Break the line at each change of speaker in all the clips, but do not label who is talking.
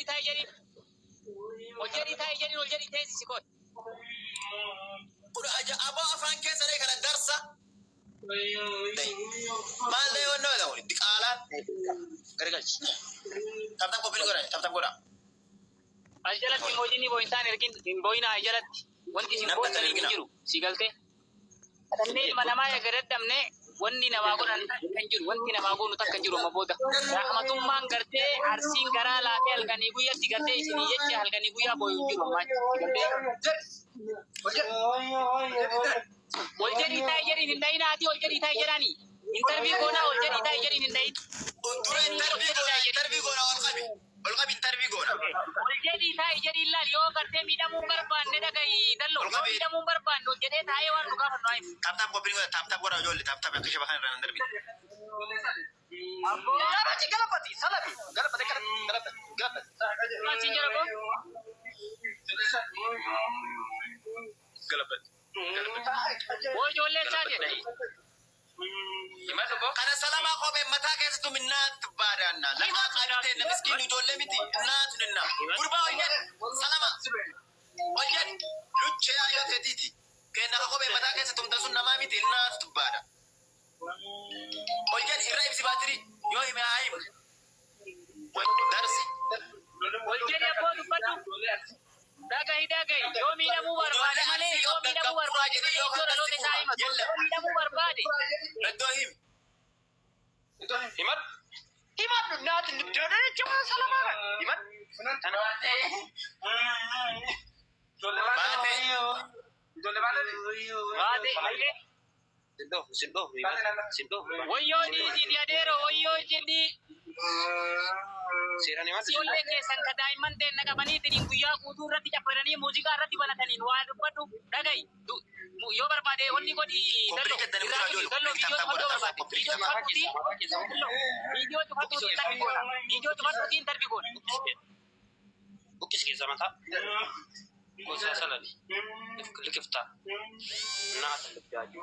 تاجرين وجري تاجرين وجري تيزي سكوت
كل أجا أبا أفان كيس عليك على الدرسة ما له ولا له ديك آلات كرجش تبتم قبل قرا تبتم قرا
أجلت موجيني بوينتان لكن بوينا أجلت وانت سيبون تنجرو سيقلته تنين ما نما يقرد دمنه واني نما قرن تنجرو وانت نما قرن تكنجرو مبودا رحمة الله قرته عرسين قرا لا تلقني بويا سيقلته إسني يجي هلقني بويا بويجرو ما والجري تاجرين إنداين هاتي والجري تاجراني انترفيو كونا والجري تاجرين إنداين
انترفيو كونا والقبي انترفيو كونا
والجري تاجرين لا اليوم قرتي ميدا مبربان ندقي دلو ميدا مبربان والجري تاجي وارنو كافر نايم
تاب قبل قرا تاب قرا جول تاب كشف خان ران دربي
يا راجي قلبتي سلبي قلبتي قلبتي ما تنجربو
قلبت
वो जो ले चाहे नहीं
gimana kok karena selama kau mata kayak itu minat badannya lama kali itu miskin itu le miti minat nina kurba ojen selama ojen lucu aja tadi kena kau mata kayak itu tasun nama miti minat badan ojen irai bisi bateri yo ime aim darsi
ojen ya bodu padu dagai yomi namu barbade male yomi namu barbade yo lo te sai ma yomi namu barbade
redohim
himat himat nat nidare cuma salamara himat bate aile sindo woyo di adero woyo jadi Sirani mati. Soalnya ke sangka diamond ten naga bani teri kuya kudu rati caparani musika rati bana tani wadu padu dagai yo barbade onni ko di dallo video foto barbade video to foto tapi kona video to foto tin tarbi kona bukis ke zaman ta ko sa salani likifta na ta jaji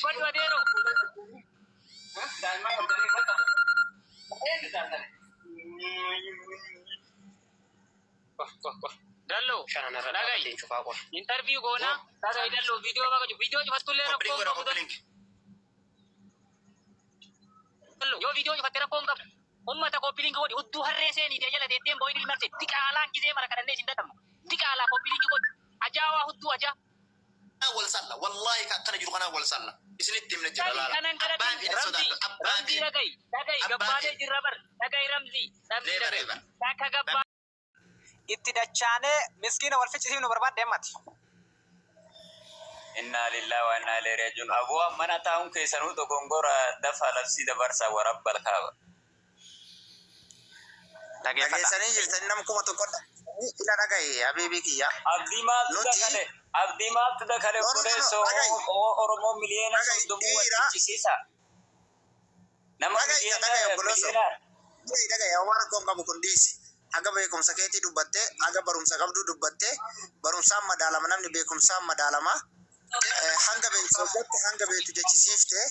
badu adero diamond dari mata dallo dagai interview gona dagai dallo video fattu le rakko dallo yo video fatte rakko ngam ummata ko piling ko uddu harrese ni de jala de tembo ini marse tikala ngize mara kadane sindatam tikala ko piling ko ajawa huddu aja
awal salla wallahi ka kana juru kana awal salla islitti min jalala
abban ramzi dagai gabbade jirabar dagai ramzi taka gabba ittidachane miskina wal fichi sinu barbad demat
inna lillahi wa inna ilaihi rajiun abu mana taun ke sanu to gongora dafa lafsi da barsa wa rabbal kaaba
dagai sani jirtan nam kuma to koda ila dagai habibi kiya
abdi ma tuda khale kore so oromo miliena so dumu wachisa nama miliena
dagai awara ko ngam kondisi aga beekum saketi dubatte aga barum sagabdu dubatte barum samma dalama namni beekum samma dalama hanga be sodatte hanga be tujechisifte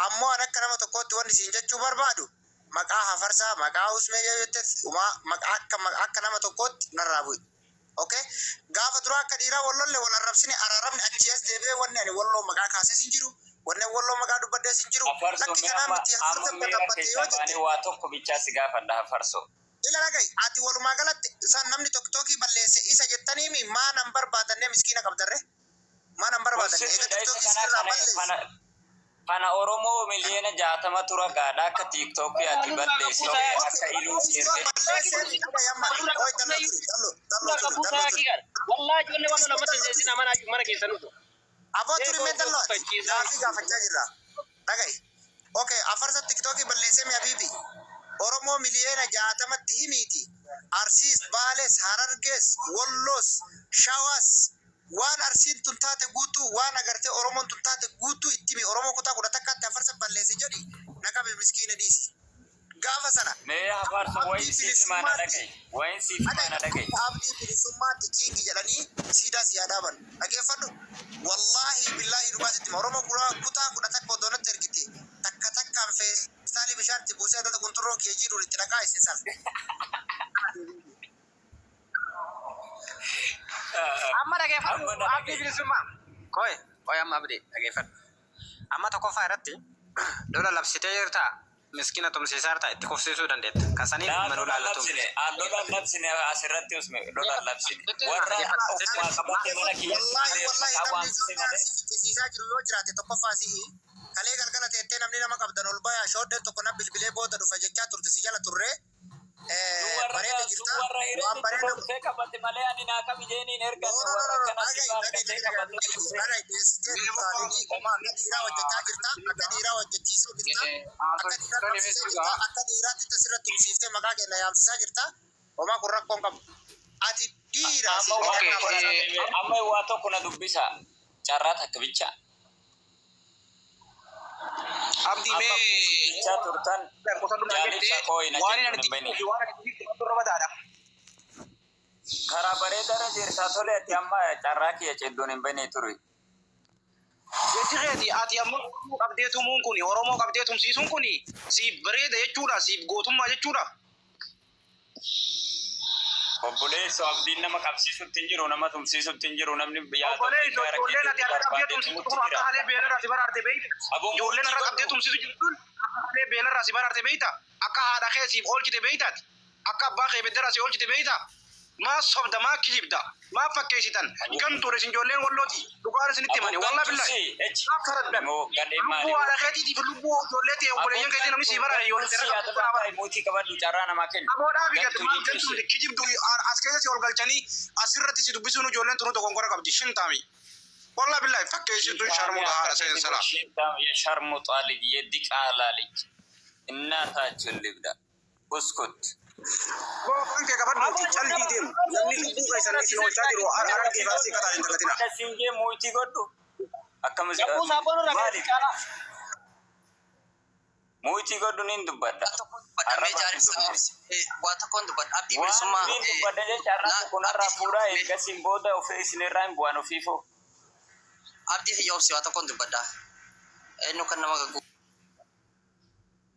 ammo anakana mato kotti wonni sinjachu barbadu maka hafarsa maka usme yote uma maka nama to kotti narabu okay gafa dura kadira wallolle wala rabsini araramni achiyas debe wonni ani wallo maka kase sinjiru wonne wallo maka dubadde sinjiru nakki kana miti hafarsa tabbate yote
wa tokko bicha siga fanda hafarso
ila ragai ati walu magalat san namni tokki ballese isa jettani mi ma number badanne miskina qabdarre ma number badanne
pana oromo miliena jatama tura gada ka tiktok ya tibadde so aka ilu sirde
wallahi jolle wala lamata sina mana ke sanu
abo turi me dallo ga fajjira ragai okay afarsa tiktok ballese mi habibi oromo miliena jatamatti himiti arsis bales hararges wollos shawas wan arsin tuntate gutu wan agarte oromo tuntate gutu ittimi oromo kuta kuda takka farsa ballese jodi nakabe miskina disi gafa sana
me hafarso wain si mana dagai
abdi bilisumma tiki jalani sida siyadaban agefadu wallahi billahi rubasiti oromo kuta kuda takko donat terkiti takka fe feestaalii bishaan itti buusee dota kunturroo kee jiruun itti dhaqaa isin sal.
Amma dhaggeeffadhu abdii bilisummaa. Koy amma abdii dhaggeeffadhu. Amma tokkoffaa irratti lola labsitee jirta miskina tumsiisaa jirta itti kufsiisuu dandeetta. Kasaniif manuu laallatu.
Lola labsine asirratti usme lola labsine. Warra ufmaa qabatte mana kiyyaa waamsise malee.
Fichisiisaa jiru yoo jiraate tokkoffaa si'i. Kalee galgala teettee namni nama qabdan ol bayaa shooddeen tokko na bilbilee booda dhufa jechaa turte si jala turree. Bareeda jirta. Waan bareeda
dhuftee qabatte malee ani naa kam ijeeniin erga warra akkana si baargatee qabatte dhuftee.
Dhiiraa hojjechaa jirta. Akka dhiiraa hojjechiisuu jirta. Akka dhiiraa qabsiisee jirta. Akka dhiiraatti tasirratti tumsiiftee maqaa keenya yaamsisaa jirta. Homaa kun rakkoon qabu. Ati dhiiraa si.
Amma waa tokko na dubbisa. Carraa takka bicha.
Abdi me
turtan jaalisa koina karaa bareedaarra jirtaa tole ati amma carraa kiyya ceddoon hin bane ture.
Jechuudha ati amma qabdeetumuun kuni Oromoo qabdeetumsiisuun kuni siif bareeda jechuudha siif gootummaa jechuudha.
Obboleessa abdiin nama qabsiisutti hin jiru nama tumsiisutti hin jiru namni biyyaa
obboleessa ijoolleen ati akka qabdeetumsiisu kun akka halee beelarraa si baraarte beeyta. Ijoolleen akka qabdeetumsiisu jiru akka halee beelarraa si baraarte beeyta. Akka haadha kee siif oolchite beeytaati. Akka abbaa kee bedderaa si oolchite beeyta. Maa sobda maa kijibda maa fakkeessitan kan ture isin ijoolleen wallooti dhugaan isinitti himani wallaa billahi. Akka raddan lubbuu haadha keetiitiif lubbuu ijoollee ta'e obboleeyyan keetii namni si baraare yoo ta'e
mootii qabadhu carraa namaa kenna.
Aboodhaa biqiltu maal galchuun kijibdu as keessa si ol galchanii asirratti si dubbisuun ijoolleen tunu tokko konkora qabdi shintaami. Wallaa billahi fakkeessitu sharmuuta haadha seen salaa.
Shintaami sharmuuta alij yeddi qaala alij innaataa libda uskut.
Kan kee qabadhu calbii deemu namni lubbuu keessanii isin oolchaa jiru haraan kee baasii kataa hin dagatina.
Singee mootii godhu akkamis mootii godhu nin dubbadha.
Waa tokkoon dubbadha. Abdii bilisummaa.
Nin dubbadha jecha har'a kunarraa fuudhaa eegasiin booda ofii isinirraa hin bu'an ofiifoo.
Abdii fi yoobsi waa tokkoon dubbadha. Eenyu kan nama gagguu.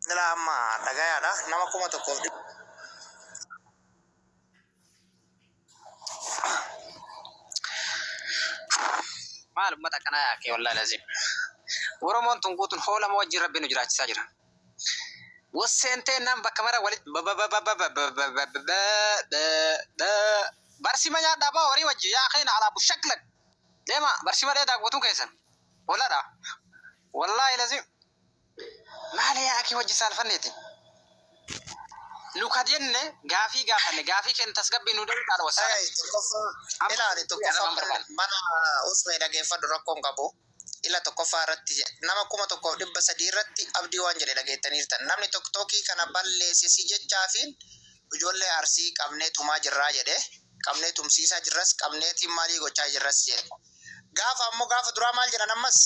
Dala amma dhagayaadha nama kuma tokkoof
maal ummata akkanaa yaakee wallaahi lazim. Oromoon tun guutuun hoolama wajjin rabbi nu jiraachisaa jira. Waseentee nam bakka mara walitti barsima nyaadhaa baa horii wajji yaa keenya alaabu shaklan deema barsima dheedaa guutuun keessan walladha wallaahi lazim maali yaakee wajji saalfanneeti. Luka jenne gaafii gaafanne gaafii kennu tasgabbii nu dhabuu dhaala wasaa.
Ilaali tokkoffaa mana usmee dhageeffadhu rakkoon qabu. Ila tokkoffaa irratti nama kuma tokkoof 300 irratti abdii waan jedhe dhageettaniirtan. Namni tokkokkii kana balleessisi jechaafiin ijoollee arsii qabnee tumaa jirraa jedhe qabnee tumsiisaa jirras qabneetiin maalii gochaa jirras jedhe. Gaafa ammoo gaafa duraa maal jedhan ammas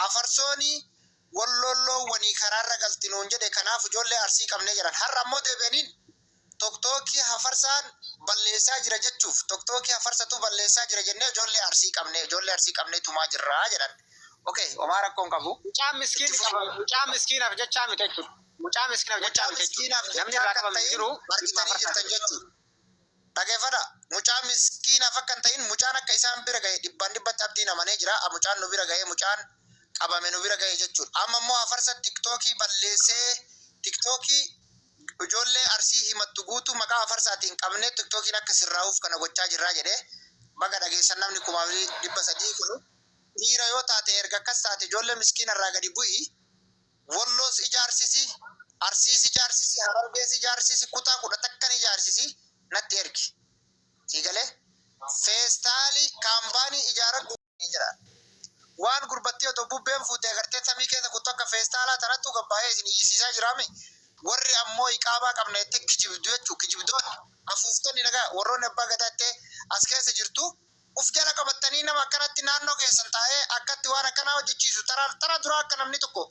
afarsoonii walloloo wanii karaarra galtinuun jedhe kanaaf ijoollee arsii qabnee jiran har'a ammoo deebi'aniin tokkokkii hafarsaan balleessaa jira jechuuf tokkokkii hafarsatu balleessaa jira jennee ijoollee arsii qabnee tumaa jirraa jedhan. Okay, Omar rakkoon qabu. Mucaa miskiinaaf jechaa miti jechuudha. Mucaa miskiinaaf jechaa miti jechuudha. Namni irraa qabame jiru argitanii jirtan jechuudha. Dhageeffadha. Mucaa miskiinaaf akka hin ta'in mucaan akka isaan bira gahe dhibbatti abdiin amanee jira. Mucaan nu bira gahe mucaan qabame nu bira gahe jechuudha. Amma immoo afarsa tiktookii balleessee tiktookii ijoollee arsii himattu guutuu maqaa afarsaatiin qabnee tiktookiin akka sirraa'uuf kana gochaa jirraa jedhee baga dhageessan namni 300 kunu. Dhiira yoo taate erga akkas taate ijoollee miskiina irraa gadi bu'i walloos ijaarsisi arsiis ijaarsisi harargees ijaarsisi kutaa 10 akkan ijaarsisi natti ergi siigalee feestaalii kaambaanii ijaaradhu jira waan gurbattii otoo bubbeen fuutee agartee samii keessa kutu akka feestaalaa tanattu gabbaa'ee isin iyyisiisaa jiraame warri ammoo iqaabaa qabna itti kijibdu jechuu kijibdoonni afuuftonni nagaa warroonni abbaa gadattee as keessa jirtu. Uf jala qabatanii nama akkanatti naannoo keessan taa'ee akkatti waan akkanaa hojjechiisu tara dura akka namni tokko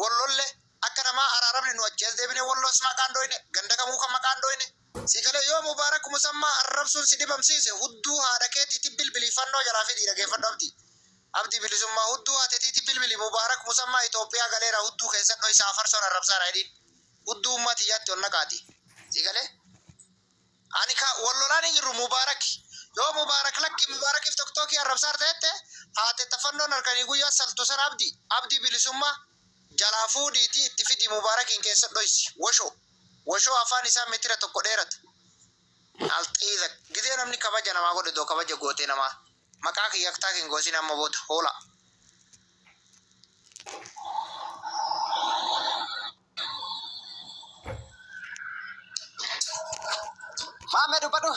wallolle akka namaa araaramne nu ajjees deebine walloos maqaan dhoyne ganda kamuu kan maqaan dhoyne siigalee yoo mubaarak musammaa arrabsuun si dhibamsiise hudduu haadha keetiitti bilbilifannoo jalaa fi dhiirageeffadhu abdii bilisummaa hudduu haateetiitti bilbili mubaarak musammaa Itoophiyaa galeera hudduu keessan dhoysaa farsoon arrabsaa raaydiin hudduu ummatiyaatti onna qaati sigale ani ka wallolaani jiru Mubaarak yoo Mubaarak lakki Mubaarakiif tokkoki arrabsaar ta'ette haate tafannoon harkanii guyyaa saltu san abdi bilisummaa jalaa fuudhiiti itti fidi Mubaarakiin keessa dhoysi washoo afaan isaa metira tokko dheerata alxiida gidee namni kabaja namaa godhe doo kabaja gootee namaa maqaa kiyyaktaa kin goosin amma booda hoola Maame dubbadhu